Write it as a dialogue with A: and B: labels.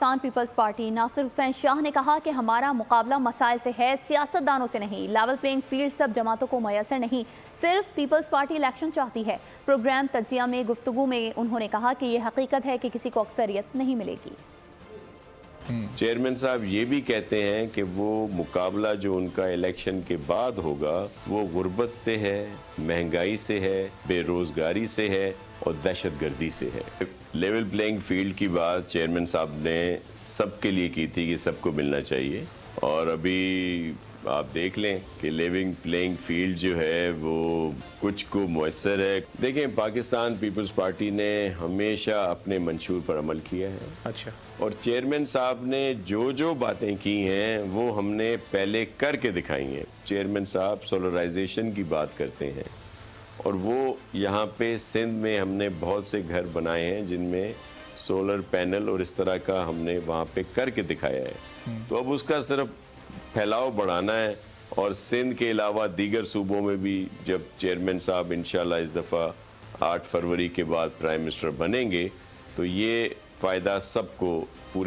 A: Pakistan Peoples party ناصر حسین شاہ نے کہا کہ ہمارا مقابلہ مسائل سے ہے، سیاستدانوں سے نہیں۔ لیول پلینگ فیلڈ سب جماعتوں کو میسر نہیں، صرف پیپلز پارٹی الیکشن چاہتی ہے۔ پروگرام تجزیہ میں گفتگو میں انہوں نے کہا کہ یہ حقیقت ہے کہ کسی کو اکثریت نہیں ملے گی۔
B: چیئرمین صاحب یہ بھی کہتے ہیں کہ وہ مقابلہ جو ان کا الیکشن کے بعد ہوگا وہ غربت سے ہے، مہنگائی سے ہے، بے روزگاری سے ہے اور دہشت گردی سے ہے۔ لیول پلینگ فیلڈ کی بات چیئرمین صاحب نے سب کے لیے کی تھی کہ سب کو ملنا چاہیے، اور ابھی آپ دیکھ لیں کہ لیونگ پلینگ فیلڈ جو ہے وہ کچھ کو میسر ہے۔ دیکھیں، پاکستان پیپلز پارٹی نے ہمیشہ اپنے منشور پر عمل کیا ہے،
C: اچھا،
B: اور چیئرمین صاحب نے جو باتیں کی ہیں وہ ہم نے پہلے کر کے دکھائی ہیں۔ چیئرمین صاحب سولرائزیشن کی بات کرتے ہیں، اور وہ یہاں پہ سندھ میں ہم نے بہت سے گھر بنائے ہیں جن میں سولر پینل اور اس طرح کا ہم نے وہاں پہ کر کے دکھایا ہے۔ تو اب اس کا صرف پھیلاؤ بڑھانا ہے، اور سندھ کے علاوہ دیگر صوبوں میں بھی جب چیئرمین صاحب انشاءاللہ اس دفعہ 8 فروری کے بعد پرائم منسٹر بنیں گے تو یہ فائدہ سب کو پورے